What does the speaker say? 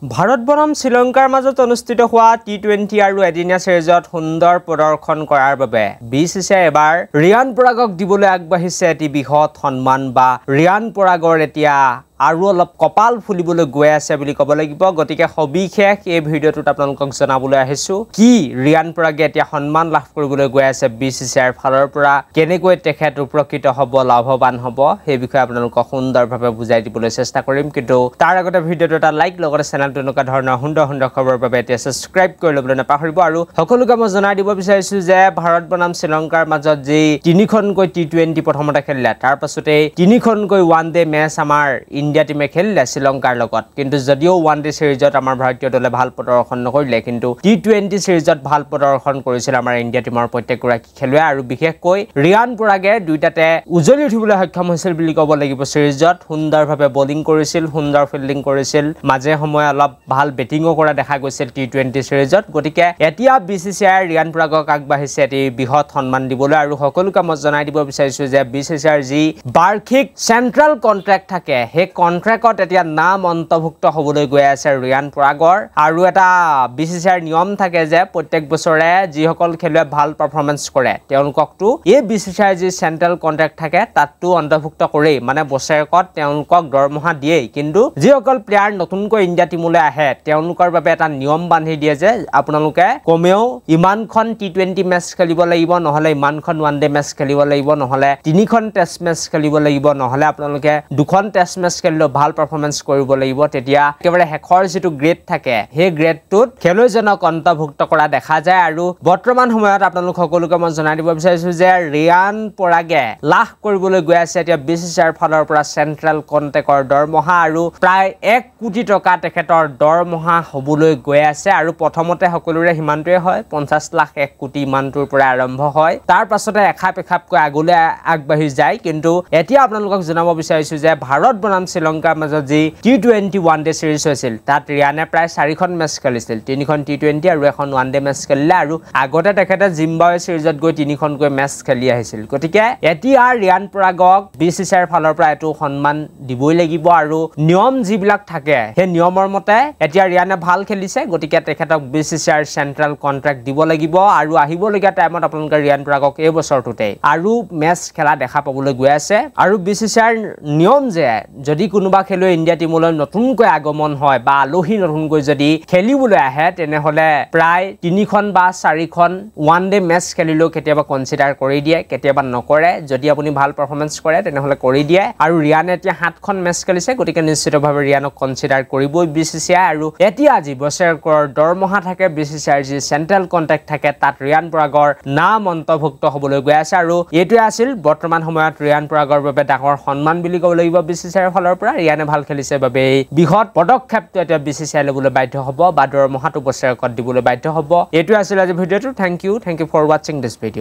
ভাৰত বনাম শ্ৰীলংকাৰ মাজত অনুষ্ঠিত হোৱা টি20 আৰু এদিনীয়া সিৰিজত সুন্দৰ প্ৰদৰ্শন কৰাৰ বাবে বিচিচিআই এবাৰ ৰিয়ান পৰাগক দিবলৈ আগবাঢ়িছে এটি বৃহৎ সন্মান বা ৰিয়ান পৰাগৰ এতিয়া আৰু অলপ কপাল ফুলিবলৈ গৈ আছে বুলি ক'ব লাগিব গতিকে সবিশেষ এই ভিডিঅ'টোত আপোনালোকক জনাবলৈ আহিছো কি ৰিয়ান পৰাগে এতিয়া সন্মান লাভ কৰিবলৈ গৈ আছে বিচিচিআইৰ ফালৰ পৰা কেনেকৈ তেখেত উপকৃত হ'ব লাভৱান হ'ব সেই বিষয়ে আপোনালোকক সুন্দৰভাৱে বুজাই দিবলৈ চেষ্টা কৰিম কিন্তু তাৰ আগতে ভিডিঅ'টো এটা লাইক লগতে চেনেলটো এনেকুৱা ধৰণৰ সুন্দৰ খবৰৰ বাবে এতিয়া সাবস্ক্ৰাইব কৰি ল'বলৈ নাপাহৰিব আৰু সকলোকে মই জনাই দিব বিচাৰিছো যে ভাৰত বনাম শ্ৰীলংকাৰ মাজত যি তিনিখনকৈ টি20 প্ৰথমতে খেলিলে তাৰ পাছতে তিনিখনকৈ ওৱান ডে মেচ আমাৰ ইণ্ডিয়া টিমে খেলিলে শ্ৰীলংকাৰ লগত কিন্তু যদিও ওৱান ডে সিৰিজত আমাৰ ভাৰতীয় দলে ভাল প্ৰদৰ্শন নকৰিলে কিন্তু টি20 সিৰিজত ভাল প্ৰদৰ্শন কৰিছিল আমাৰ ইণ্ডিয়া টিমৰ প্ৰত্যেকগৰাকী খেলুৱৈ আৰু বিশেষকৈ ৰিয়ান পৰাগে দুইটাতে উজলি উঠিবলৈ সক্ষম হৈছিল বুলি ক'ব লাগিব সিৰিজত সুন্দৰভাৱে বলিং কৰিছিল সুন্দৰ ফিল্ডিং কৰিছিল মাজে সময়ে অলপ ভাল বেটিংও কৰা দেখা গৈছিল টি20 সিৰিজত গতিকে এতিয়া বিচিচিআই ৰিয়ান পৰাগক আগবাঢ়িছে এটি বৃহৎ সন্মান দিবলৈ আৰু সকলোকে মই জনাই দিব বিচাৰিছো যে বিচিচিআইৰ যি বাৰ্ষিক চেন্ট্ৰেল কন্ট্ৰাক্ট থাকে সেই কন্ট্ৰাক্টত এতিয়া নাম অন্তৰ্ভুক্ত হ'বলৈ গৈ আছে ৰিয়ান পৰাগৰ আৰু এটা বিচিচিআইৰ নিয়ম থাকে যে প্ৰত্যেক বছৰে যিসকল খেলুৱৈ ভাল পাৰফৰমেন্স কৰে তেওঁলোককটো এই বিচিচিআইৰ যি চেন্ট্ৰেল কন্ট্ৰাক্ট থাকে তাতটো অন্তৰ্ভুক্ত কৰেই মানে বছৰেকত তেওঁলোকক দৰমহা দিয়েই কিন্তু যিসকল প্লেয়াৰ নতুনকৈ ইণ্ডিয়া টিমলৈ আহে তেওঁলোকৰ বাবে এটা নিয়ম বান্ধি দিয়ে যে আপোনালোকে কমেও ইমানখন টি20 মেচ খেলিব লাগিব নহলে ইমানখন ওৱান ডে মেচ খেলিব লাগিব নহলে তিনিখন টেষ্ট মেচ খেলিব লাগিব নহলে আপোনালোকে দুখন টেষ্ট মেচ খেলিলে ভাল পাৰফৰমেন্স কৰিব লাগিব তেতিয়া একেবাৰে হেকৰ যেটো গ্ৰেড থাকে সেই গ্ৰেডটোত খেলুৱৈজনক অন্তৰ্ভুক্ত কৰা দেখা যায় আৰু বৰ্তমান সময়ত আপোনালোক সকলোকে মই জনাই দিব বিচাৰিছো যে ৰিয়ান পৰাগে লাভ কৰিবলৈ গৈ আছে এতিয়া বিচিচিআইৰ ফালৰ পৰা চেন্ট্ৰেল কন্ট্ৰাক্টৰ দৰমহা আৰু প্ৰায় 1 কোটি টকা তেখেতৰ দৰমহা হ'বলৈ গৈ আছে আৰু প্ৰথমতে সকলোৰে হিমানটোৱে হয় 50 লাখ 1 কোটি ইমানটোৰ পৰা আৰম্ভ হয় তাৰ পাছতে এখাপকৈ আগলৈ আগবাঢ়ি যায় কিন্তু এতিয়া আপোনালোকক জনাব বিচাৰিছো যে ভাৰত বনাম শ্ৰীলংকাৰ মাজত যি টি20 ওৱান ডে সিৰিজ হৈছিল তাত ৰিয়ানে প্ৰায় 4খন মেচ খেলিছিল 3খন টি20 আৰু এখন ওৱান ডে মেচ খেলিলে আৰু আগতে তেখেতে জিম্বাৱে সিৰিজত গৈ 3খনকৈ মেচ খেলি আহিছিল গতিকে এতিয়া ৰিয়ান পৰাগক বিচিচিআইৰ ফালৰ পৰা এটো সন্মান দিবই লাগিব আৰু নিয়ম যিবিলাক থাকে সেই নিয়মৰ মতে এতিয়া ৰিয়ানে ভাল খেলিছে গতিকে তেখেতক বিচিচিআইৰ চেন্ট্ৰেল কন্ট্ৰাক্ট দিব লাগিব আৰু আহিবলগীয়া টাইমত আপোনালোকে ৰিয়ান পৰাগক এই বছৰটোতে আৰু মেচ খেলা দেখা পাবলৈ গৈ আছে আৰু বিচিচিআইৰ নিয়ম যে যদি কোনোবা খেলুৱৈ ইণ্ডিয়া টিমলৈ নতুনকৈ আগমন হয় বা আলহী নতুনকৈ যদি খেলিবলৈ আহে তেনেহলে প্ৰায় 3খন বা 4খন ওৱান ডে মেচ খেলিলেও কেতিয়াবা কনসিডাৰ কৰি দিয়ে কেতিয়াবা নকৰে যদি আপুনি ভাল পাৰফৰমেন্স কৰে তেনেহলে কৰি দিয়ে আৰু ৰিয়ানে এতিয়া 7খন মেচ খেলিছে গতিকে নিশ্চিতভাৱে ৰিয়ানক কনসিডাৰ কৰিবই বিচিচিআই আৰু এতিয়া আজি বছৰেকৰ দৰমহা থাকে বিচিচিআইৰ যি চেন্ট্ৰেল কন্ট্ৰাক্ট থাকে তাত ৰিয়ান পৰাগৰ নাম অন্তৰ্ভুক্ত হ'বলৈ গৈ আছে আৰু এইটোৱে আছিল বৰ্তমান সময়ত ৰিয়ান পৰাগৰ বাবে ডাঙৰ সন্মান বুলি ক'ব লাগিব বিচিচিআইৰ ফালৰ পৰা ৰিয়ানে ভাল খেলিছে বাবে বৃহৎ পদক্ষেপটো এতিয়া বিচিচিআই ল'বলৈ বাধ্য হ'ব বা দৰমহাটো বছৰেকত দিবলৈ বাধ্য হ'ব এইটোৱে আছিল আজি ভিডিঅ'টো thank you for watching this video